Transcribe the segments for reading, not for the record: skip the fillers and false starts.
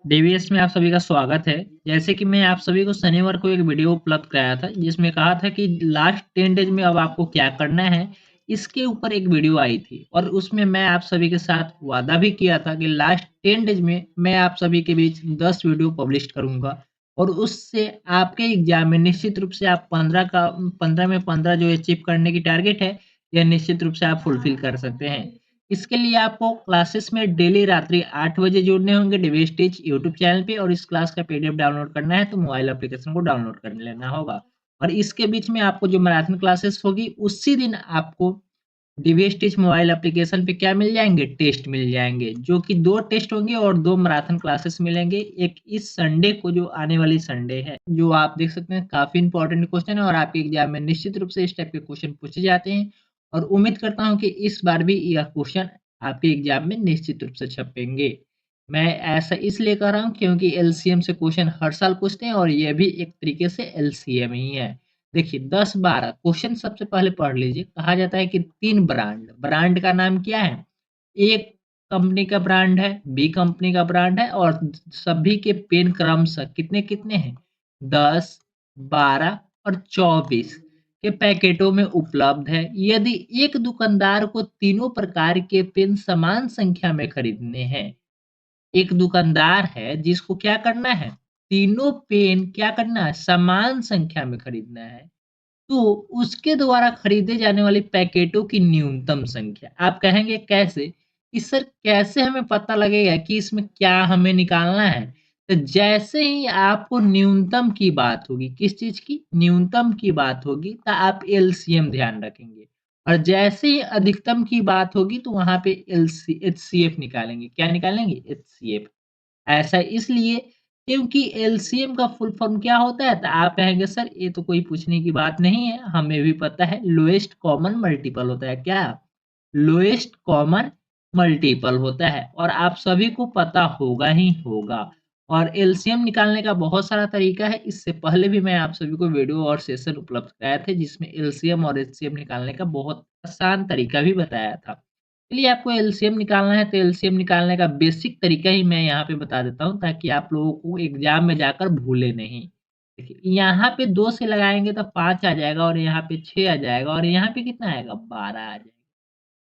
DVS में आप सभी का स्वागत है। जैसे कि मैं आप सभी को शनिवार को एक वीडियो उपलब्ध कराया था जिसमें कहा था कि लास्ट 10 डेज में अब आपको क्या करना है, इसके ऊपर एक वीडियो आई थी और उसमें मैं आप सभी के साथ वादा भी किया था कि लास्ट 10 डेज में मैं आप सभी के बीच 10 वीडियो पब्लिश करूंगा और उससे आपके एग्जाम में निश्चित रूप से आप 15 में 15 जो अचीव करने की टारगेट है, यह निश्चित रूप से आप फुलफिल कर सकते हैं। इसके लिए आपको क्लासेस में डेली रात्रि 8 बजे जुड़ने होंगे डिवेस टीच यूट्यूब चैनल पे और इस क्लास का पीडीएफ डाउनलोड करना है तो मोबाइल एप्लीकेशन को डाउनलोड कर लेना होगा। और इसके बीच में आपको जो मैराथन क्लासेस होगी उसी दिन आपको डिवेस टीच मोबाइल एप्लीकेशन पे क्या मिल जाएंगे, टेस्ट मिल जाएंगे, जो कि 2 टेस्ट होंगे और 2 मैराथन क्लासेस मिलेंगे। एक इस संडे को जो आने वाली संडे है, जो आप देख सकते हैं काफ़ी इंपॉर्टेंट क्वेश्चन है और आपके एग्जाम में निश्चित रूप से इस टाइप के क्वेश्चन पूछे जाते हैं और उम्मीद करता हूँ कि इस बार भी यह क्वेश्चन आपके एग्जाम में निश्चित रूप से छपेंगे। मैं ऐसा इसलिए कर रहा हूँ क्योंकि एलसीएम से क्वेश्चन हर साल पूछते हैं और यह भी एक तरीके से एलसीएम ही है। देखिए 10-12 क्वेश्चन सबसे पहले पढ़ लीजिए। कहा जाता है कि 3 ब्रांड, ब्रांड का नाम क्या है? एक कंपनी का ब्रांड है, बी कंपनी का ब्रांड है और सभी के पेन क्रमशः कितने-कितने हैं? 10, 12 और 24 के पैकेटों में उपलब्ध है। यदि एक दुकानदार को तीनों प्रकार के पेन समान संख्या में खरीदने हैं, एक दुकानदार है जिसको क्या करना है? तीनों पेन क्या करना है? समान संख्या में खरीदना है। तो उसके द्वारा खरीदे जाने वाले पैकेटों की न्यूनतम संख्या। आप कहेंगे कैसे? कि सर कैसे हमें पता लगेगा कि इसमें क्या हमें निकालना है? तो जैसे ही आपको न्यूनतम की बात होगी, किस चीज़ की? न्यूनतम की बात होगी तो आप एलसीएम ध्यान रखेंगे और जैसे ही अधिकतम की बात होगी तो वहाँ पे एचसीएफ निकालेंगे। क्या निकालेंगे? एचसीएफ। ऐसा इसलिए क्योंकि एलसीएम का फुल फॉर्म क्या होता है? तो आप कहेंगे सर ये तो कोई पूछने की बात नहीं है, हमें भी पता है, लोएस्ट कॉमन मल्टीपल होता है। क्या? लोएस्ट कॉमन मल्टीपल होता है और आप सभी को पता होगा ही होगा। और एलसीएम निकालने का बहुत सारा तरीका है। इससे पहले भी मैं आप सभी को वीडियो और सेशन उपलब्ध कराए थे जिसमें एलसीएम और एचसीएम निकालने का बहुत आसान तरीका भी बताया था। चलिए आपको एलसीएम निकालना है तो एलसीएम निकालने का बेसिक तरीका ही मैं यहाँ पे बता देता हूँ ताकि आप लोगों को एग्जाम में जाकर भूले नहीं। देखिए यहाँ पे 2 से लगाएँगे तो 5 आ जाएगा और यहाँ पे 6 आ जाएगा और यहाँ पे कितना आएगा? 12 आ जाएगा।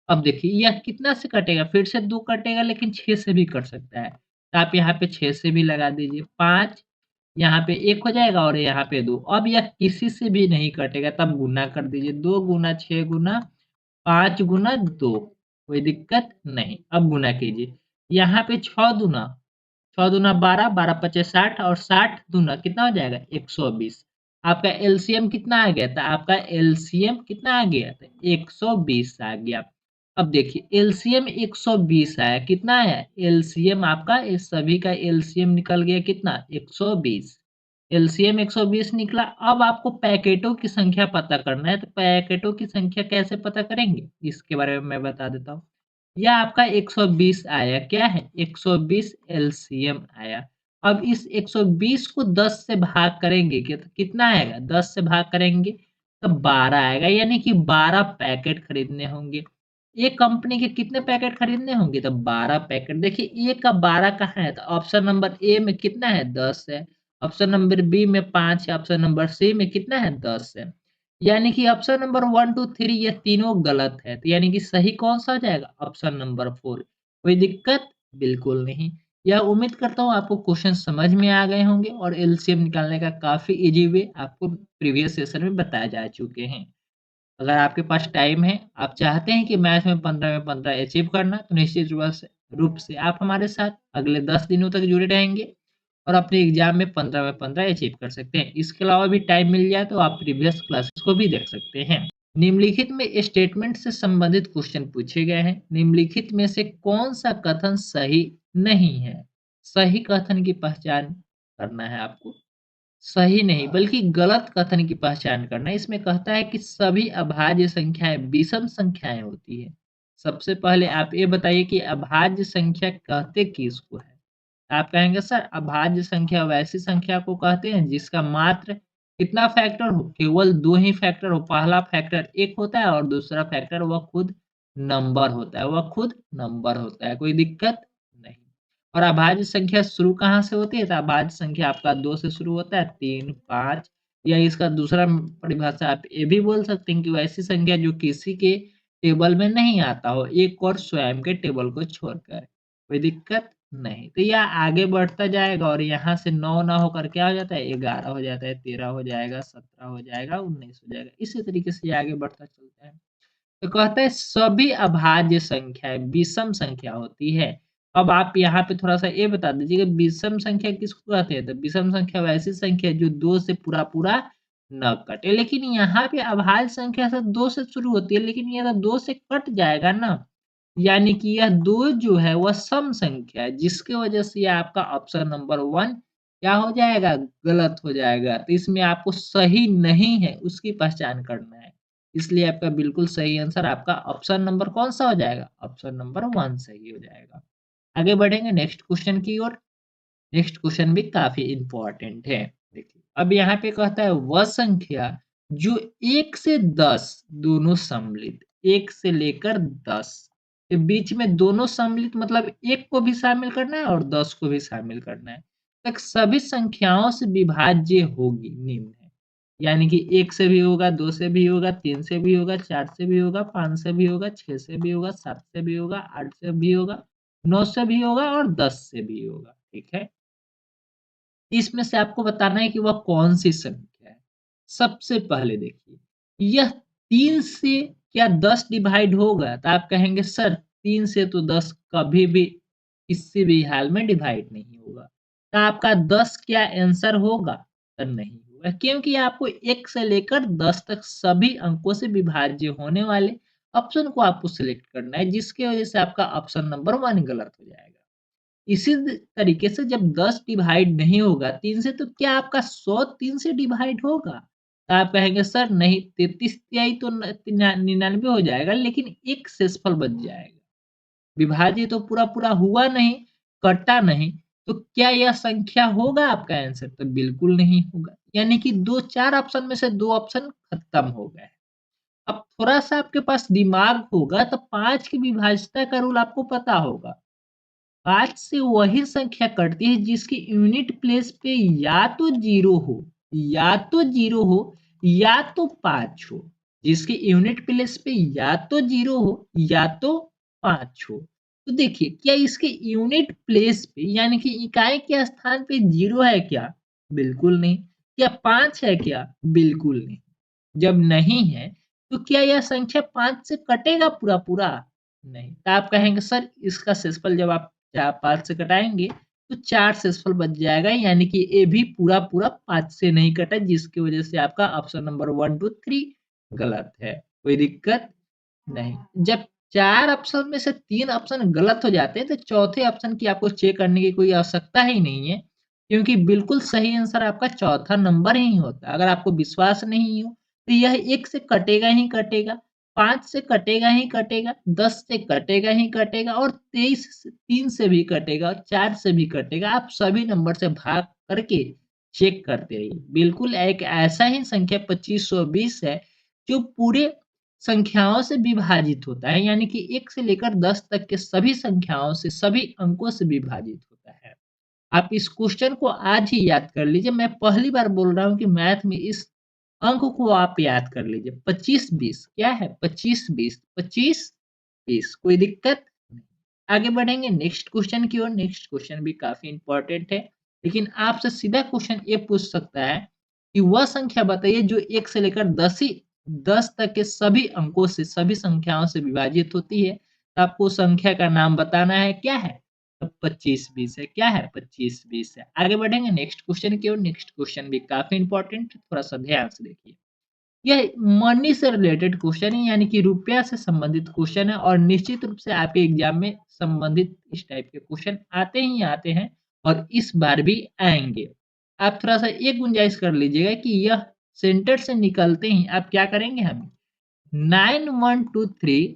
अब देखिए यह कितना से कटेगा? फिर से 2 कटेगा लेकिन 6 से भी कट सकता है। तो आप यहाँ पे 6 से भी लगा दीजिए। 5 यहाँ पे 1 हो जाएगा और यहाँ पे 2। अब यह किसी से भी नहीं कटेगा तब गुना कर दीजिए। 2 गुना 6 गुना 5 गुना 2, कोई दिक्कत नहीं। अब गुना कीजिए। यहाँ पे 6 दूना 6 दूना 12, 12 पचे 60 और 60 दूना कितना हो जाएगा? 120। आपका एलसीएम कितना आ गया? तो आपका एलसीएम कितना आ गया? तो 120 आ गया। अब देखिए एलसीएम 120 आया, कितना आया? एलसीएम आपका इस सभी का एलसीएम निकल गया कितना? 120। एलसीएम 120 निकला। अब आपको पैकेटों की संख्या पता करना है, तो पैकेटों की संख्या कैसे पता करेंगे? इसके बारे में मैं बता देता हूँ। यह आपका 120 आया, क्या है? 120 एलसीएम आया। अब इस 120 को 10 से भाग करेंगे कि तो कितना आएगा? 10 से भाग करेंगे तो 12 आएगा, यानी कि 12 पैकेट खरीदने होंगे। एक कंपनी के कितने पैकेट खरीदने होंगे? तो 12 पैकेट। देखिए ए का 12 कहाँ है? तो ऑप्शन नंबर ए में कितना है? 10 है। ऑप्शन नंबर बी में 5 है। ऑप्शन नंबर सी में कितना है? 10 है। यानी कि ऑप्शन नंबर 1, 2, 3 ये तीनों गलत है। तो यानी कि सही कौन-सा हो जाएगा? Option number 4। कोई दिक्कत? बिल्कुल नहीं। यह उम्मीद करता हूँ आपको क्वेश्चन समझ में आ गए होंगे और एलसीएम निकालने का काफ़ी ईज़ी वे आपको प्रीवियस सेशन में बताए जा चुके हैं। अगर आपके पास टाइम है, आप चाहते हैं कि मैथ में 15 अचीव करना, तो निश्चित रूप से आप हमारे साथ अगले 10 दिनों तक जुड़े रहेंगे और अपने एग्ज़ाम में 15 में 15 अचीव कर सकते हैं। इसके अलावा भी टाइम मिल जाए तो आप प्रीवियस क्लासेस को भी देख सकते हैं। निम्नलिखित में स्टेटमेंट से संबंधित क्वेश्चन पूछे गए हैं। निम्नलिखित में से कौन-सा कथन सही नहीं है? सही कथन की पहचान करना है आपको। सही नहीं बल्कि गलत कथन की पहचान करना। इसमें कहता है कि सभी अभाज्य संख्याएँ विषम संख्याएँ होती हैं। सबसे पहले आप ये बताइए कि अभाज्य संख्या कहते किसको है? आप कहेंगे सर अभाज्य संख्या वैसी संख्या को कहते हैं जिसका मात्र कितना फैक्टर हो? केवल 2 ही फैक्टर हो। पहला फैक्टर 1 होता है और दूसरा फैक्टर वह खुद नंबर होता है, वह खुद नंबर होता है। कोई दिक्कत नहीं। और अभाज्य संख्या शुरू कहाँ से होती है? तो अभाज्य संख्या आपका 2 से शुरू होता है, 3, 5, या इसका दूसरा परिभाषा आप ये भी बोल सकते हैं कि वैसी संख्या जो किसी के टेबल में नहीं आता हो, एक और स्वयं के टेबल को छोड़कर। कोई दिक्कत नहीं। तो यह आगे बढ़ता जाएगा और यहाँ से 9 ना होकर क्या हो जाता है? 11 हो जाता है, 13 हो जाएगा, 17 हो जाएगा, 19 हो जाएगा। इसी तरीके से ये आगे बढ़ता चलता है। तो कहते हैं सभी अभाज्य संख्याएँ विषम संख्या होती है। अब आप यहाँ पे थोड़ा-सा ये बता दीजिए कि विषम संख्या किसको कहते हैं? तो विषम संख्या वैसी संख्या है जो 2 से पूरा-पूरा न कटे। लेकिन यहाँ पे अभाज्य संख्या से 2 से शुरू होती है, लेकिन ये तो 2 से कट जाएगा ना। यानी कि यह 2 जो है वह सम संख्या है, जिसकी वजह से ये आपका ऑप्शन नंबर 1 क्या हो जाएगा? गलत हो जाएगा। तो इसमें आपको सही नहीं है, उसकी पहचान करना है। इसलिए आपका बिल्कुल सही आंसर आपका ऑप्शन नंबर कौन-सा हो जाएगा? ऑप्शन नंबर 1 सही हो जाएगा। आगे बढ़ेंगे नेक्स्ट क्वेश्चन की ओर। नेक्स्ट क्वेश्चन भी काफ़ी इम्पोर्टेंट है। देखिए, अब यहाँ पे कहता है वह संख्या जो 1 से 10 दोनों सम्मिलित, 1 से लेकर 10 के बीच में दोनों सम्मिलित मतलब 1 को भी शामिल करना है और 10 को भी शामिल करना है, तक सभी संख्याओं से विभाज्य होगी निम्न है। यानी कि 1 से भी होगा, 2 से भी होगा, 3 से भी होगा, 4 से भी होगा, 5 से भी होगा, 6 से भी होगा, 7 से भी होगा, 8 से भी होगा, 9 से भी होगा और 10 से भी होगा। ठीक है? इसमें से आपको बताना है कि वह कौन-सी संख्या है। सबसे पहले देखिए, यह 3 से क्या 10 डिवाइड होगा? तो आप कहेंगे सर 3 से तो 10 कभी भी किसी भी हाल में डिवाइड नहीं होगा। तो आपका 10 क्या आंसर होगा? तो नहीं होगा क्योंकि आपको 1 से लेकर 10 तक सभी अंकों से विभाज्य होने वाले ऑप्शन को आपको सिलेक्ट करना है, जिसकी वजह से आपका ऑप्शन नंबर 1 गलत हो जाएगा। इसी तरीके से जब 10 डिवाइड नहीं होगा 3 से तो क्या आपका 100 3 से डिवाइड होगा? तो आप कहेंगे सर नहीं 33 तिहाई तो 99 हो जाएगा लेकिन एक शेषफल बच जाएगा। विभाज्य तो पूरा-पूरा हुआ नहीं, कटा नहीं, तो क्या यह संख्या होगा आपका आंसर? तो बिल्कुल नहीं होगा। यानी कि 2 4 ऑप्शन में से 2 ऑप्शन खत्म हो गए। अब थोड़ा-सा आपके पास दिमाग होगा तो 5 की विभाज्यता का रूल आपको पता होगा। 5 से वही संख्या कटती है जिसकी यूनिट प्लेस पे या तो 0 हो, या तो 0 हो, या तो 5 हो। जिसकी यूनिट प्लेस पे या तो 0 हो, या तो 5 हो। तो देखिए, क्या इसके यूनिट प्लेस पे यानी कि इकाई के स्थान पे 0 है क्या? बिल्कुल नहीं। क्या 5 है क्या? बिल्कुल नहीं। जब नहीं है, तो क्या यह संख्या 5 से कटेगा पूरा-पूरा? नहीं। तो आप कहेंगे सर इसका शेषफल जब आप 5 से घटाएँगे तो 4 शेषफल बच जाएगा यानी कि ये भी पूरा-पूरा 5 से नहीं कटा जिसकी वज़ह से आपका ऑप्शन नंबर 1, 2, 3 गलत है। कोई दिक्कत नहीं। जब 4 ऑप्शन में से 3 ऑप्शन गलत हो जाते हैं तो चौथे ऑप्शन की आपको चेक करने की कोई आवश्यकता ही नहीं है, क्योंकि बिल्कुल सही आंसर आपका चौथा नंबर ही होता है। अगर आपको विश्वास नहीं हो तो यह 1 से कटेगा ही कटेगा, 5 से कटेगा ही कटेगा, 10 से कटेगा ही कटेगा और 23 से 3 से भी कटेगा और 4 से भी कटेगा। आप सभी नंबर से भाग करके चेक करते रहिए। बिल्कुल एक ऐसा ही संख्या 2520 है जो पूरे संख्याओं से विभाजित होता है यानी कि 1 से लेकर 10 तक के सभी संख्याओं से, सभी अंकों से विभाजित होता है। आप इस क्वेश्चन को आज ही याद कर लीजिए। मैं पहली बार बोल रहा हूँ कि मैथ में इस अंक को आप याद कर लीजिए। 25-20 क्या है? 25-20, 25-20 कोई दिक्कत नहीं। आगे बढ़ेंगे नेक्स्ट क्वेश्चन की ओर। नेक्स्ट क्वेश्चन भी काफ़ी इम्पोर्टेंट है। लेकिन आपसे सीधा क्वेश्चन ये पूछ सकता है कि वह संख्या बताइए जो 1 से लेकर 10 तक के सभी अंकों से, सभी संख्याओं से विभाजित होती है। तो आपको संख्या का नाम बताना है, क्या है? तो 25-20 है। क्या है? 25-20 है। आगे बढ़ेंगे नेक्स्ट क्वेश्चन की ओर। नेक्स्ट क्वेश्चन भी काफ़ी इम्पोर्टेंट है, थोड़ा-सा ध्यान से देखिए। यह मनी से रिलेटेड क्वेश्चन है यानी कि रुपया से संबंधित क्वेश्चन है और निश्चित रूप से आपके एग्जाम में संबंधित इस टाइप के क्वेश्चन आते ही आते हैं और इस बार भी आएँगे। आप थोड़ा-सा ये गुंजाइश कर लीजिएगा कि यह सेंटर से निकलते ही आप क्या करेंगे हमें 9123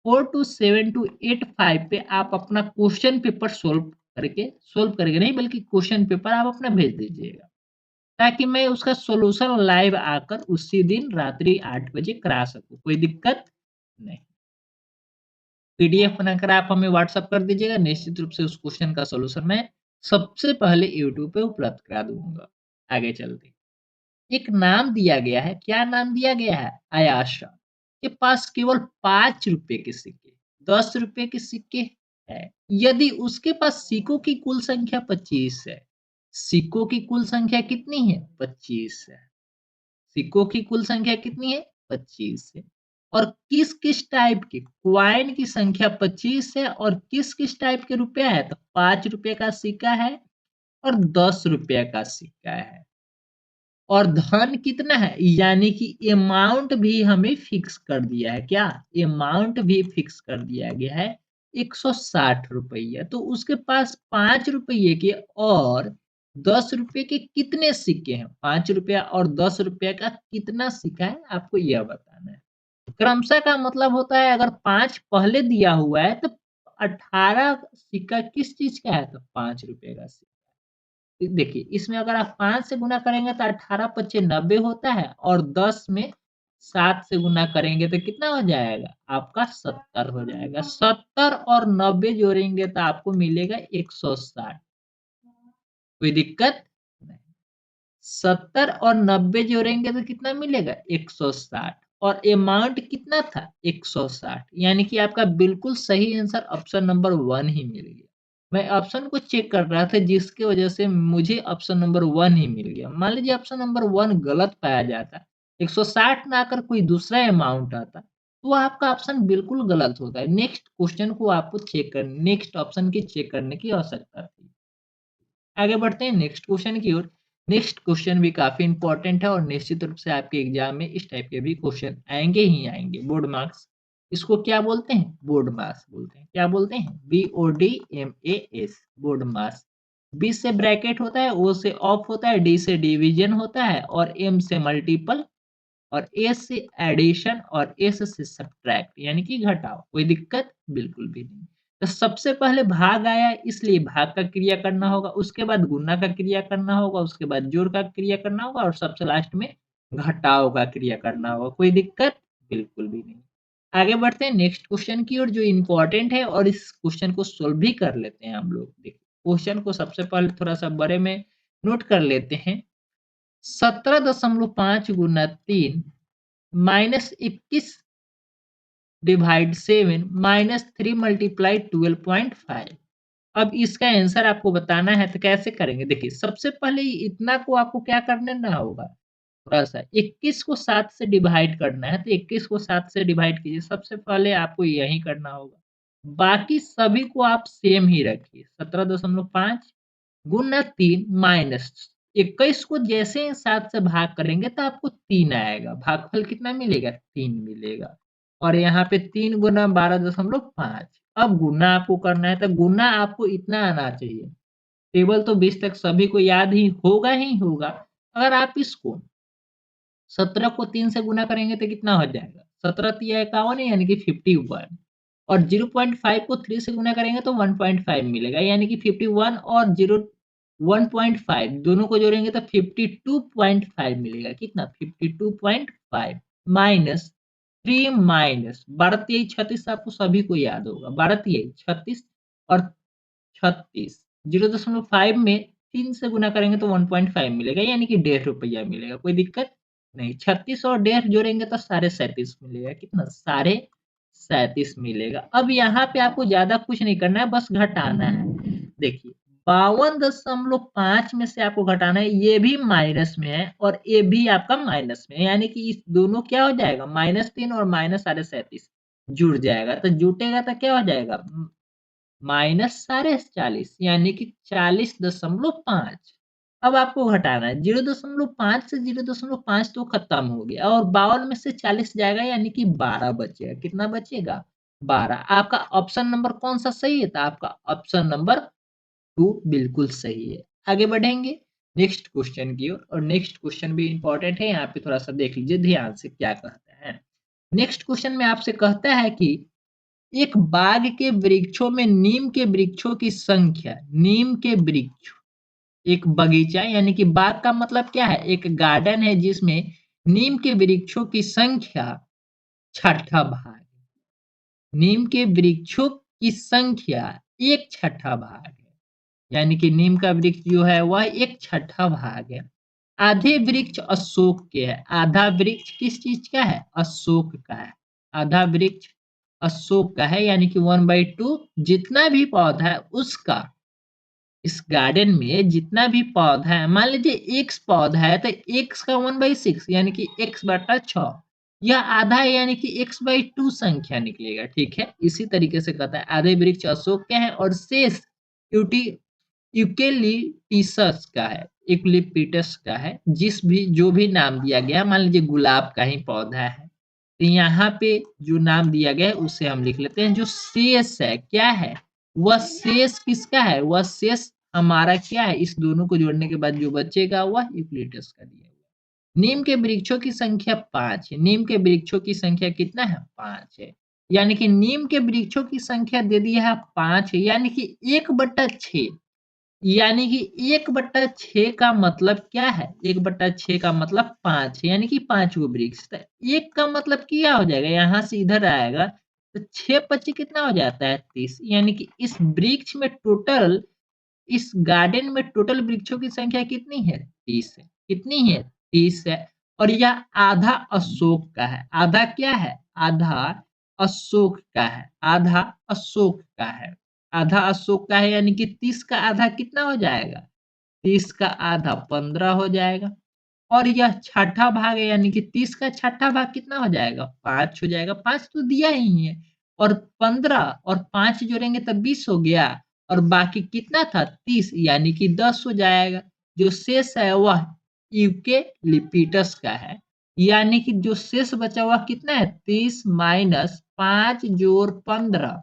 427285 पे आप अपना क्वेश्चन पेपर सोल्व करके नहीं बल्कि क्वेश्चन पेपर आप अपना भेज दीजिएगा। ताकि मैं उसका सॉल्यूशन लाइव आकर उसी दिन रात्रि 8 बजे करा सकूँ, कोई दिक्कत नहीं। पीडीएफ बनाकर आप हमें व्हाट्सएप कर दीजिएगा, निश्चित रूप से उस क्वेश्चन का सॉल्यूशन मैं सबसे पहले यूट्यूब पे उपलब्ध करा दूंगा। आगे चलते हैं। एक नाम दिया गया है, क्या नाम दिया गया है? आयाशा के पास केवल 5 रुपए के सिक्के, 10 रुपए के सिक्के है। यदि उसके पास सिक्कों की कुल संख्या 25 है, सिक्कों की कुल संख्या कितनी है? 25 है। सिक्कों की कुल संख्या कितनी है? 25 है। और किस किस टाइप के क्वाइन की संख्या 25 है और किस किस टाइप के रुपया है? तो 5 रुपए का सिक्का है और 10 रुपया का सिक्का है। और धन कितना है? यानी कि अमाउंट भी हमें फिक्स कर दिया है। क्या? अमाउंट भी फिक्स कर दिया गया है 160 रुपया। तो उसके पास 5 रुपये के और 10 रुपए के कितने सिक्के हैं? 5 रुपया और 10 रुपया का कितना सिक्का है आपको यह बताना है। क्रमशः का मतलब होता है अगर 5 पहले दिया हुआ है तो 18 सिक्का किस चीज का है? तो 5 रुपए का सिक्का। देखिए इसमें अगर आप 5 से गुना करेंगे तो 18 पच्चे 90 होता है और 10 में 7 से गुना करेंगे तो कितना हो जाएगा? आपका 70 हो जाएगा। 70 और 90 जोड़ेंगे तो आपको मिलेगा 160। कोई दिक्कत नहीं। 70 और 90 जोड़ेंगे तो कितना मिलेगा? 160। और अमाउंट कितना था? 160। यानी कि आपका बिल्कुल सही आंसर ऑप्शन नंबर 1 ही मिल गया। मैं ऑप्शन को चेक कर रहा था जिसकी वजह से मुझे ऑप्शन नंबर 1 ही मिल गया। मान लीजिए ऑप्शन नंबर 1 गलत पाया जाता, 160 ना आकर कोई दूसरा अमाउंट आता, तो आपका ऑप्शन बिल्कुल गलत होता है। नेक्स्ट क्वेश्चन को आपको चेक कर नेक्स्ट ऑप्शन की चेक करने की आवश्यकता थी। आगे बढ़ते हैं नेक्स्ट क्वेश्चन की ओर। नेक्स्ट क्वेश्चन भी काफी इंपॉर्टेंट है और निश्चित रूप से आपके एग्जाम में इस टाइप के भी क्वेश्चन आएंगे ही आएंगे। बोर्ड मार्क्स, इसको क्या बोलते हैं? बोर्ड मार्क्स बोलते हैं। क्या बोलते हैं? BODMAS, board marks. बी से ब्रैकेट होता है, ओ से ऑफ होता है, डी से डिवीजन होता है और एम से मल्टीपल और एस से एडिशन और एस से सब्ट्रैक्ट यानी कि घटाव। कोई दिक्कत बिल्कुल भी नहीं। तो सबसे पहले भाग आया इसलिए भाग का क्रिया करना होगा, उसके बाद गुणा का क्रिया करना होगा, उसके बाद जोड़ का क्रिया करना होगा और सबसे लास्ट में घटाव का क्रिया करना होगा। कोई दिक्कत बिल्कुल भी नहीं। आगे बढ़ते हैं नेक्स्ट क्वेश्चन की ओर जो इंपॉर्टेंट है और इस क्वेश्चन को सोल्व भी कर लेते हैं हम लोग। देखिए क्वेश्चन को सबसे पहले थोड़ा सा बड़े में नोट कर लेते हैं। 17.5 गुना 3 -21 डिवाइड 7 -3 मल्टीप्लाई 12.5। अब इसका आंसर आपको बताना है तो कैसे करेंगे? देखिए सबसे पहले इतना को आपको क्या करने ना होगा, थोड़ा सा 21 को 7 से डिवाइड करना है तो 21 को 7 से डिवाइड कीजिए। सबसे पहले आपको यही करना होगा, बाकी सभी को आप सेम ही रखिए। 17.5 गुना 3 माइनस 21 को जैसे ही 7 से भाग करेंगे तो आपको 3 आएगा। भागफल कितना मिलेगा? 3 मिलेगा। और यहाँ पे 3 गुना 12.5। अब गुना आपको करना है तो गुना आपको इतना आना चाहिए। टेबल तो 20 तक सभी को याद ही होगा। अगर आप इसको 17 को 3 से गुना करेंगे तो कितना हो जाएगा? 17 तिया 51 यानी कि 51। और 0.5 को 3 से गुना करेंगे तो 1.5 मिलेगा यानी कि 51 और 1.5 दोनों को जोड़ेंगे तो 52.5 मिलेगा। कितना? 52.5 माइनस 3 माइनस 12 तिहाई 36 आपको सभी को याद होगा। 12 तिहाई 36 और 36 0.5 में 3 से गुना करेंगे तो 1.5 मिलेगा यानी कि 1.5 रुपया मिलेगा। कोई दिक्कत नहीं। 36 और 1.5 जोड़ेंगे तो 37.5 मिलेगा। कितना? 37.5 मिलेगा। अब यहाँ पे आपको ज्यादा कुछ नहीं करना है, बस घटाना है। देखिए 52.5 में से आपको घटाना है, ये भी माइनस में है और ये भी आपका माइनस में है यानी कि इस दोनों क्या हो जाएगा? -3 और -37.5 जुड़ जाएगा। तो जुटेगा तो क्या हो जाएगा? -40.5 यानी कि 40.5। अब आपको घटाना है 0.5 से 0.5 तो खत्म हो गया और 52 में से 40 जाएगा यानी कि 12 बचेगा। कितना बचेगा? 12। आपका ऑप्शन नंबर कौन सा सही है? तो आपका ऑप्शन नंबर 2 बिल्कुल सही है। आगे बढ़ेंगे नेक्स्ट क्वेश्चन की ओर और नेक्स्ट क्वेश्चन भी इंपॉर्टेंट है। यहाँ पे थोड़ा सा देख लीजिए ध्यान से क्या कहता है। नेक्स्ट क्वेश्चन में आपसे कहता है कि एक बाग के वृक्षों में नीम के वृक्षों की संख्या, नीम के वृक्ष, एक बगीचा यानी कि बाग का मतलब क्या है? एक गार्डन है जिसमें नीम के वृक्षों की संख्या छठा भाग। नीम के वृक्षों की संख्या 1/6 भाग है, यानी कि नीम का वृक्ष जो है वह 1/6 भाग है। आधे वृक्ष अशोक के है। आधा वृक्ष किस चीज का है? अशोक का है। आधा वृक्ष अशोक का है, यानी कि 1/2 जितना भी पौधा है उसका। इस गार्डन में जितना भी पौधा है, मान लीजिए एक्स पौधा है तो एक्स का 1/6 यानी कि x/6, यह आधा है यानी कि x/2 संख्या निकलेगा। ठीक है, इसी तरीके से कहता है आधे वृक्ष अशोक के हैं और शेष यूटी यूकेलिप्टस का है, यूकेलिप्टस का है। जो भी नाम दिया गया, मान लीजिए गुलाब का ही पौधा है तो यहाँ पे जो नाम दिया गया है उसे हम लिख लेते हैं। जो शेष है क्या है? वह शेष किसका है? वह शेष हमारा क्या है? इस दोनों को जोड़ने के बाद जो बचेगा वह यूक्लिडस का दिया हुआ। नीम के वृक्षों की संख्या 5 है। नीम के वृक्षों की संख्या कितना है? 5 है। यानी कि नीम के वृक्षों की संख्या दे दिया है 5 है, यानी कि 1/6। यानी कि 1/6 का मतलब क्या है? 1/6 का मतलब 5 है, यानी कि 5 गो वृक्ष। तो 1 का मतलब क्या हो जाएगा? यहाँ से इधर आएगा तो 6×5 कितना हो जाता है? 30। यानी कि इस वृक्ष में टोटल, इस गार्डन में टोटल वृक्षों की संख्या कितनी है? 30 है। कितनी है? 30 है। और यह आधा अशोक का है। आधा क्या है? आधा अशोक का है। आधा अशोक का है। आधा अशोक का है, यानी कि 30 का आधा कितना हो जाएगा? 30 का आधा 15 हो जाएगा। और यह छठा भाग है, यानी कि 30 का छठा भाग कितना हो जाएगा? 5 हो जाएगा। 5 तो दिया ही है, और 15 और 5 जोड़ेंगे तब 20 हो गया, और बाकी कितना था? 30, यानी कि 10 हो जाएगा। जो शेष है वह यूकेलिप्टस का है, यानी कि जो शेष बचा हुआ कितना है? 30 माइनस 5 जोड़ 15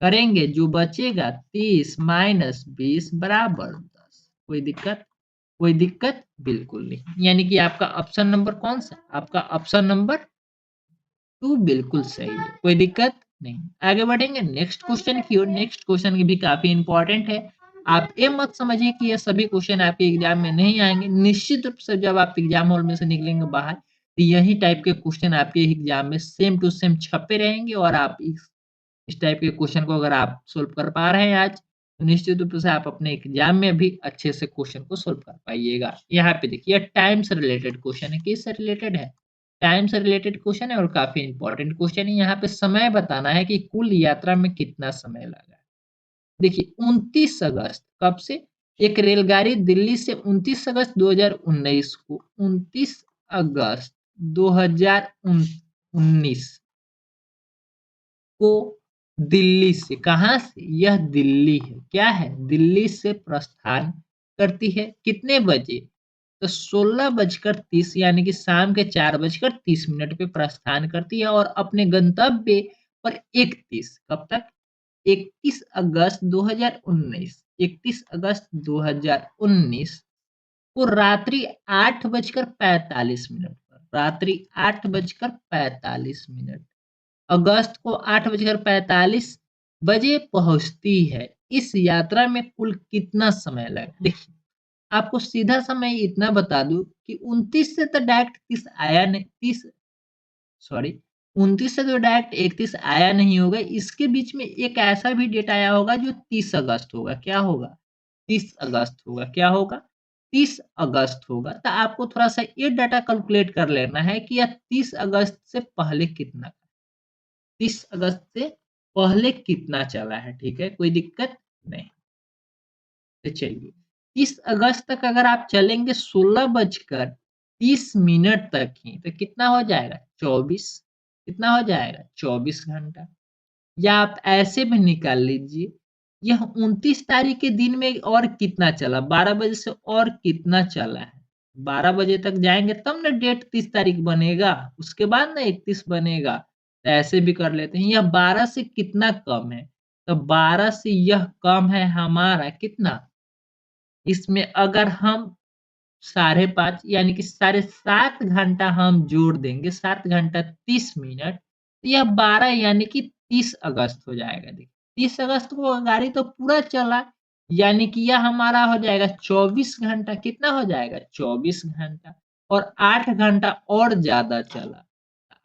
करेंगे, जो बचेगा 30 माइनस 20 बराबर 10। कोई दिक्कत? कोई दिक्कत बिल्कुल नहीं। यानी कि आपका ऑप्शन नंबर कौन सा? आपका ऑप्शन नंबर 2 बिल्कुल सही है। कोई दिक्कत नहीं। आगे बढ़ेंगे नेक्स्ट क्वेश्चन की ओर। नेक्स्ट क्वेश्चन भी काफी इंपॉर्टेंट है। आप ये मत समझिए कि ये सभी क्वेश्चन आपके एग्जाम में नहीं आएंगे। निश्चित रूप से जब आप एग्जाम हॉल में से निकलेंगे बाहर तो यही टाइप के क्वेश्चन आपके एग्जाम में सेम टू सेम छपे रहेंगे, और आप इस टाइप के क्वेश्चन को अगर आप सोल्व कर पा रहे हैं आज, तो निश्चित रूप से आप अपने एग्जाम में भी अच्छे से क्वेश्चन को सोल्व कर पाइएगा। यहाँ पे देखिए टाइम से रिलेटेड क्वेश्चन है। किससे रिलेटेड है? टाइम से रिलेटेड क्वेश्चन है, और काफी इंपॉर्टेंट क्वेश्चन है। यहाँ पे समय बताना है कि कुल यात्रा में कितना समय लगा। देखिए 29 अगस्त कब से? एक रेलगाड़ी दिल्ली से 29 अगस्त 2019 को, 29 अगस्त 2019 को दिल्ली से, कहाँ से? यह दिल्ली है। क्या है? दिल्ली से प्रस्थान करती है। कितने बजे? तो 16:30 यानी कि शाम के 4:30 पे प्रस्थान करती है, और अपने गंतव्य पर 31, कब तक? 31 अगस्त 2019, 31 अगस्त 2019 को रात्रि 8:45 पर, रात्रि 8:45 अगस्त को 8:45 बजे पहुंचती है। इस यात्रा में कुल कितना समय लगा? देखिए आपको सीधा समय इतना बता दूं कि 29 से तो डायरेक्ट 30 आया नहीं, 30 सॉरी 29 से तो डायरेक्ट 31 आया नहीं होगा। इसके बीच में एक ऐसा भी डेट आया होगा जो 30 अगस्त होगा। क्या होगा? 30 अगस्त होगा। क्या होगा? 30 अगस्त होगा। तो आपको थोड़ा सा ये डाटा कैलकुलेट कर लेना है कि यह 30 अगस्त से पहले कितना, 30 अगस्त से पहले कितना चला है। ठीक है, कोई दिक्कत नहीं। तो चलिए 30 अगस्त तक अगर आप चलेंगे 16:30 तक ही, तो कितना हो जाएगा? 24। कितना हो जाएगा? 24 घंटा। या आप ऐसे भी निकाल लीजिए, यह 29 तारीख के दिन में और कितना चला? 12 बजे से और कितना चला है? 12 बजे तक जाएंगे तब ना डेट 30 तारीख बनेगा, उसके बाद ना 31 बनेगा। तो ऐसे भी कर लेते हैं। यह 12 से कितना कम है? तो 12 से यह कम है हमारा कितना? इसमें अगर हम 5:30 यानी कि 7.5 घंटा हम जोड़ देंगे, 7 घंटा 30 मिनट, तो यह 12 यानी कि 30 अगस्त हो जाएगा। देखिए 30 अगस्त को गाड़ी तो पूरा चला, यानी कि यह हमारा हो जाएगा 24 घंटा। कितना हो जाएगा? 24 घंटा। और 8 घंटा और ज्यादा चला,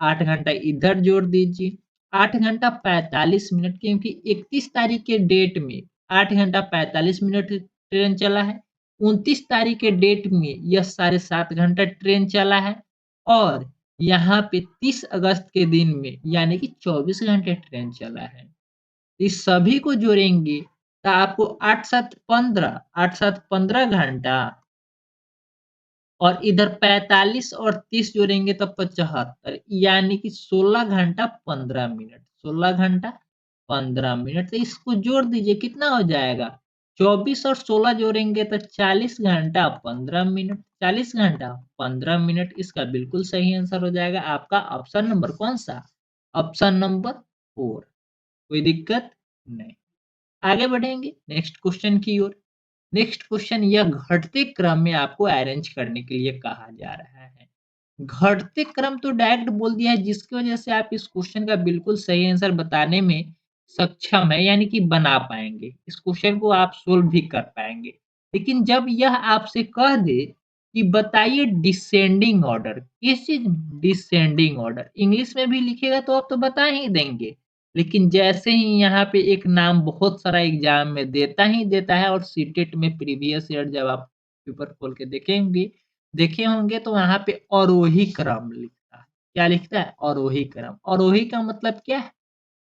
8 घंटा इधर जोड़ दीजिए, 8 घंटा 45 मिनट, क्योंकि 31 तारीख के डेट में 8 घंटा 45 मिनट ट्रेन चला है। 29 तारीख के डेट में यह 7.5 घंटा ट्रेन चला है और यहाँ पे 30 अगस्त के दिन में यानी कि 24 घंटे ट्रेन चला है। इस सभी को जोड़ेंगे तो आपको 8 7 घंटा और इधर 45 और 30 जोड़ेंगे तो 75 यानी कि 16 घंटा 15 मिनट। 16 घंटा 15 मिनट, तो इसको जोड़ दीजिए कितना हो जाएगा? 24 और 16 जोड़ेंगे तो 40 घंटा 15 मिनट। 40 घंटा 15 मिनट इसका बिल्कुल सही आंसर हो जाएगा आपका ऑप्शन नंबर कौन सा? Option number 4। कोई दिक्कत नहीं। आगे बढ़ेंगे नेक्स्ट क्वेश्चन की ओर। नेक्स्ट क्वेश्चन यह घटते क्रम में आपको अरेंज करने के लिए कहा जा रहा है। घटते क्रम तो डायरेक्ट बोल दिया है, जिसकी वजह से आप इस क्वेश्चन का बिल्कुल सही आंसर बताने में सक्षम है, यानी कि बना पाएंगे। इस क्वेश्चन को आप सोल्व भी कर पाएंगे। लेकिन जब यह आपसे कह दे कि बताइए डिसेंडिंग ऑर्डर, किस चीज में? Descending order. इंग्लिश में भी लिखेगा तो आप तो बता ही देंगे, लेकिन जैसे ही यहाँ पे एक नाम बहुत सारा एग्जाम में देता ही देता है और सीटेट में प्रीवियस ईयर जब आप पेपर खोल के देखे होंगे तो वहां पे अवरोही क्रम लिखता है। क्या लिखता है? अवरोही क्रम। अवरोही का मतलब क्या है?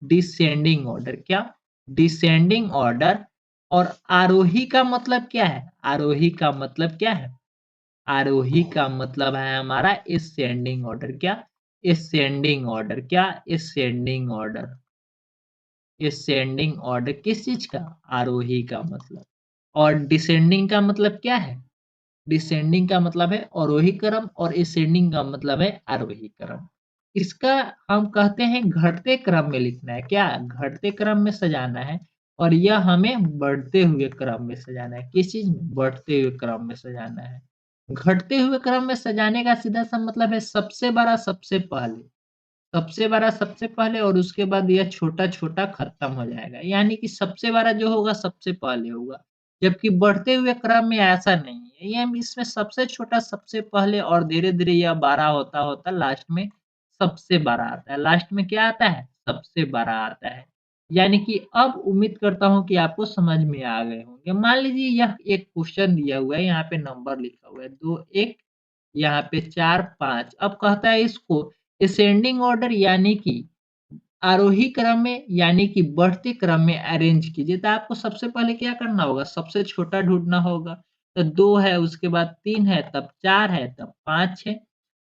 Descending order. क्या? Descending order. और आरोही का मतलब क्या है? आरोही का मतलब क्या है? आरोही का मतलब है हमारा असेंडिंग ऑर्डर। क्या? Ascending order. क्या? Ascending order. असेंडिंग ऑर्डर किस चीज का? आरोही का मतलब। और डिसेंडिंग का मतलब क्या है? डिसेंडिंग का मतलब है अवरोही क्रम और असेंडिंग का मतलब है आरोही क्रम। इसका हम कहते हैं घटते क्रम में लिखना है। क्या? घटते क्रम में सजाना है। और यह हमें बढ़ते हुए क्रम में सजाना है। किस चीज में? बढ़ते हुए क्रम में सजाना है। घटते हुए क्रम में सजाने का सीधा सा मतलब है सबसे बड़ा सबसे पहले, सबसे बड़ा सबसे पहले और उसके बाद यह छोटा-छोटा खत्म हो जाएगा। यानी कि सबसे बड़ा जो होगा सबसे पहले होगा। जबकि बढ़ते हुए क्रम में ऐसा नहीं है। ये इसमें सबसे छोटा सबसे पहले और धीरे-धीरे यह बड़ा होता-होता लास्ट में सबसे बड़ा आता है। लास्ट में क्या आता है? सबसे बड़ा आता है। यानी कि अब उम्मीद करता हूँ कि आपको समझ में आ गए होंगे। मान लीजिए यह एक क्वेश्चन दिया हुआ है, यहाँ पे नंबर लिखा हुआ है 2, 1, यहाँ पे 4, 5। अब कहता है इसको असेंडिंग ऑर्डर यानी कि आरोही क्रम में यानी कि बढ़ते क्रम में अरेंज कीजिए। तो आपको सबसे पहले क्या करना होगा? सबसे छोटा ढूंढना होगा। तो 2 है, उसके बाद 3 है, तब 4 है, तब 5 है।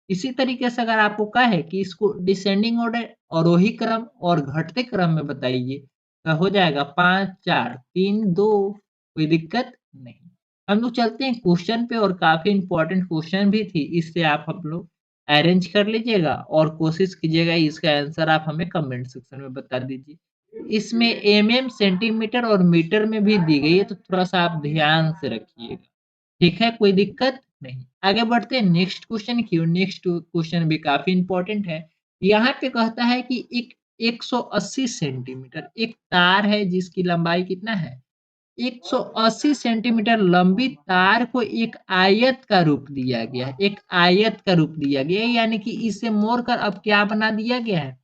इसी तरीके से अगर आपको कहे कि इसको डिसेंडिंग ऑर्डर आरोही क्रम और घटते क्रम में बताइए तो हो जाएगा 5, 4, 3, 2। कोई दिक्कत नहीं। हम लोग चलते हैं क्वेश्चन पे और काफी इंपॉर्टेंट क्वेश्चन भी थी, इससे आप हम लोग अरेंज कर लीजिएगा और कोशिश कीजिएगा इसका आंसर आप हमें कमेंट सेक्शन में बता दीजिए। इसमें एमएम, सेंटीमीटर और मीटर में भी दी गई है, तो थोड़ा सा आप ध्यान से रखिएगा। ठीक है, कोई दिक्कत नहीं। आगे बढ़ते हैं नेक्स्ट क्वेश्चन की ओर। नेक्स्ट क्वेश्चन भी काफी इंपॉर्टेंट है। यहाँ पे कहता है कि एक 180 सेंटीमीटर एक तार है जिसकी लंबाई कितना है? 180 सेंटीमीटर लंबी तार को एक आयत का रूप दिया गया है। एक आयत का रूप दिया गया है, यानी कि इसे मोड़कर अब क्या बना दिया गया है?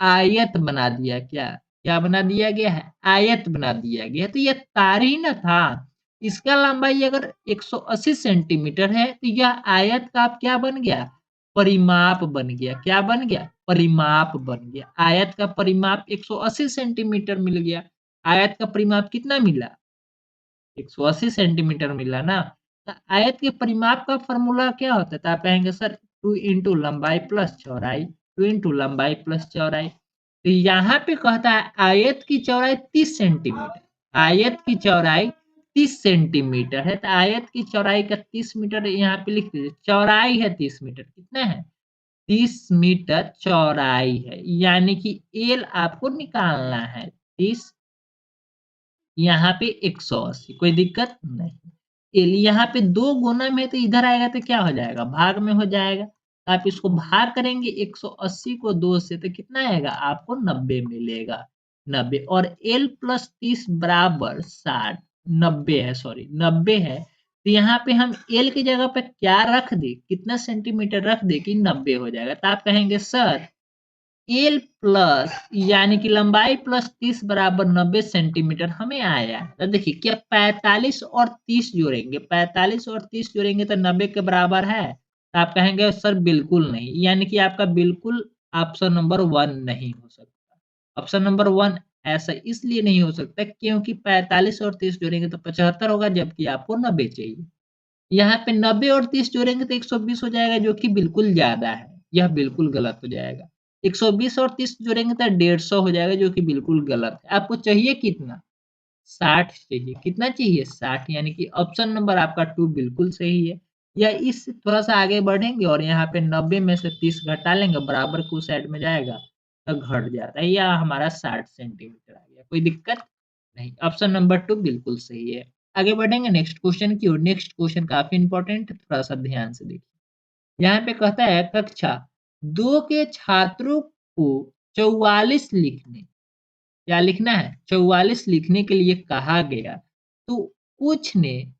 आयत बना दिया। क्या? क्या बना दिया गया है? आयत बना दिया गया है। तो यह तार ही ना था। इसका लंबाई अगर 180 सेंटीमीटर है तो यह आयत का अब क्या बन गया? परिमाप बन गया। क्या बन गया? परिमाप बन गया। आयत का परिमाप 180 सेंटीमीटर मिल गया। आयत का परिमाप कितना मिला? 180 सेंटीमीटर मिला ना। तो आयत के परिमाप का फॉर्मूला क्या होता है? तो आप कहेंगे सर 2 इंटू लंबाई प्लस चौड़ाई। 2 इंटू लंबाई प्लस चौड़ाई। तो यहाँ पे कहता है आयत की चौड़ाई 30 सेंटीमीटर। आयत की चौड़ाई 30 सेंटीमीटर है, तो आयत की चौड़ाई का 30 मीटर यहाँ पे लिख दीजिए। चौड़ाई है 30 मीटर। कितना है? 30 मीटर चौड़ाई है, यानी कि एल आपको निकालना है 30, यहाँ पे 180। कोई दिक्कत नहीं। यहाँ पे 2 गुना में तो इधर आएगा तो क्या हो जाएगा? भाग में हो जाएगा। आप इसको भाग करेंगे 180 को 2 से तो कितना आएगा? आपको 90 मिलेगा। 90 और एल प्लस 30 बराबर 60, 90 है, सॉरी 90 है। तो यहाँ पे हम एल की जगह पे क्या रख दे? कितना सेंटीमीटर रख दे कि 90 हो जाएगा? तो आप कहेंगे सर एल प्लस यानी कि लंबाई प्लस 30 बराबर 90 सेंटीमीटर हमें आया। तो देखिए क्या 45 और 30 जोड़ेंगे, 45 और 30 जोड़ेंगे तो 90 के बराबर है। तो आप कहेंगे सर बिल्कुल नहीं, यानी कि आपका बिल्कुल ऑप्शन नंबर 1 नहीं हो सकता। ऑप्शन नंबर 1 ऐसा इसलिए नहीं हो सकता क्योंकि 45 और 30 जोड़ेंगे तो 75 होगा, जबकि आपको 90 चाहिए। यहाँ पे 90 और 30 जोड़ेंगे तो 120 हो जाएगा, जो कि बिल्कुल ज्यादा है। यह बिल्कुल गलत हो जाएगा। 120 और 30 जोड़ेंगे तो 150 हो जाएगा, जो कि बिल्कुल गलत है। आपको चाहिए कितना? 60 चाहिए। कितना चाहिए? 60, यानी कि ऑप्शन नंबर आपका 2 बिल्कुल सही है। या इससे थोड़ा सा आगे बढ़ेंगे और यहाँ पे 90 में से 30 घटा लेंगे, बराबर को साइड में जाएगा तो घट जाता है, या हमारा 60 सेंटीमीटर आ गया। कोई दिक्कत नहीं, ऑप्शन नंबर 2 बिल्कुल सही है। आगे बढ़ेंगे नेक्स्ट क्वेश्चन की ओर। नेक्स्ट क्वेश्चन काफी इंपॉर्टेंट है, थोड़ा सा ध्यान से देखिए। यहाँ पे कहता है कक्षा 2 के छात्रों को 44 लिखने, क्या लिखना है? 44 लिखने के लिए कहा गया, तो कुछ ने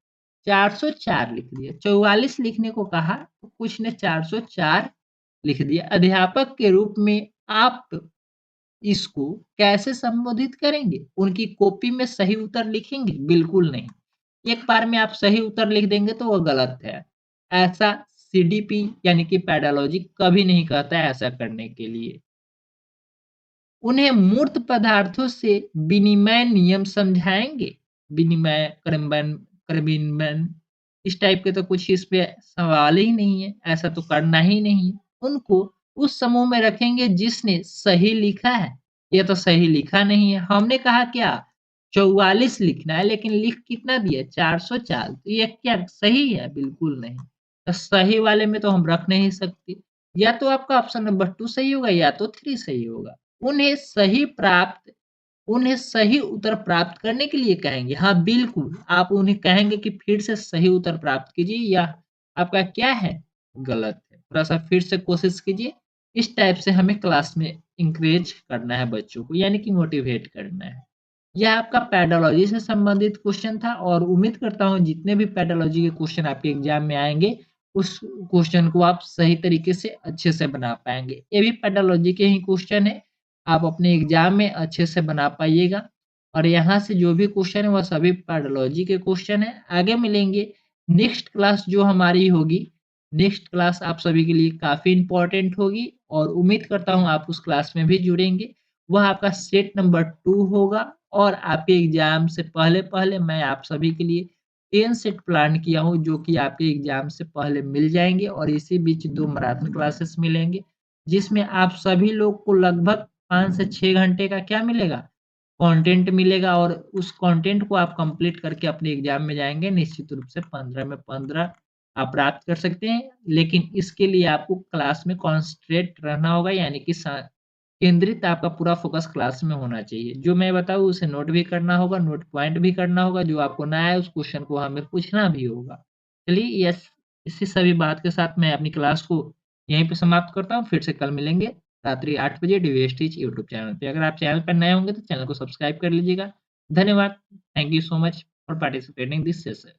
404 लिख दिया। 44 लिखने को कहा तो कुछ ने 404 लिख दिया। अध्यापक के रूप में आप इसको कैसे संबोधित करेंगे? उनकी कॉपी में सही उत्तर लिखेंगे? बिल्कुल नहीं। एक बार में आप सही उत्तर लिख देंगे तो वो गलत है। ऐसा सीडीपी यानी कि पेडालॉजी कभी नहीं कहता है ऐसा करने के लिए। उन्हें मूर्त पदार्थों से विनिमय नियम समझाएंगे। विनिमय क्रमिन्वयन इस टाइप के तो कुछ इस पे सवाल ही नहीं है, ऐसा तो करना ही नहीं है। उनको उस समूह में रखेंगे जिसने सही लिखा है। ये तो सही लिखा नहीं है। हमने कहा क्या? 44 लिखना है, लेकिन लिख कितना दिया? 404। तो ये क्या सही है? बिल्कुल नहीं। तो सही वाले में तो हम रख नहीं सकते। या तो आपका ऑप्शन नंबर 2 सही होगा या तो 3 सही होगा। उन्हें सही प्राप्त उन्हें सही उत्तर प्राप्त करने के लिए कहेंगे। हाँ, बिल्कुल, आप उन्हें कहेंगे कि फिर से सही उत्तर प्राप्त कीजिए, या आपका क्या है? गलत है। थोड़ा-सा फिर से कोशिश कीजिए। इस टाइप से हमें क्लास में एनकरेज करना है बच्चों को, यानी कि मोटिवेट करना है। यह आपका पेडोलॉजी से संबंधित क्वेश्चन था और उम्मीद करता हूँ जितने भी पेडोलॉजी के क्वेश्चन आपके एग्जाम में आएँगे, उस क्वेश्चन को आप सही तरीके से अच्छे से बना पाएँगे। ये भी पेडोलॉजी के ही क्वेश्चन है। आप अपने एग्जाम में अच्छे से बना पाइएगा और यहाँ से जो भी क्वेश्चन है वह सभी पेडोलॉजी के क्वेश्चन है। आगे मिलेंगे नेक्स्ट क्लास जो हमारी होगी, नेक्स्ट क्लास आप सभी के लिए काफ़ी इम्पोर्टेंट होगी और उम्मीद करता हूँ आप उस क्लास में भी जुड़ेंगे। वह आपका सेट नंबर 2 होगा और आपके एग्जाम से पहले-पहले मैं आप सभी के लिए 10 सेट प्लान किया हूँ, जो कि आपके एग्जाम से पहले मिल जाएँगे और इसी बीच 2 मैराथन क्लासेस मिलेंगे, जिसमें आप सभी लोग को लगभग 5 से 6 घंटे का क्या मिलेगा? कंटेंट मिलेगा और उस कंटेंट को आप कंप्लीट करके अपने एग्जाम में जाएँगे, निश्चित रूप से 15 में 15 आप प्राप्त कर सकते हैं। लेकिन इसके लिए आपको क्लास में कॉन्संट्रेट रहना होगा, यानी कि केंद्रित आपका पूरा फ़ोकस क्लास में होना चाहिए। जो मैं बताऊँ उसे नोट भी करना होगा, नोट पॉइंट भी करना होगा, जो आपको ना आए उस क्वेश्चन को हमें पूछना भी होगा। चलिए इसी सभी बात के साथ मैं अपनी क्लास को यहीं पे समाप्त करता हूँ। फिर से कल मिलेंगे रात्रि 8 बजे डीवीएसटीच यूट्यूब चैनल पे। अगर आप चैनल पर नए होंगे तो चैनल को सब्सक्राइब कर लीजिएगा। धन्यवाद। Thank you so much for participating this session.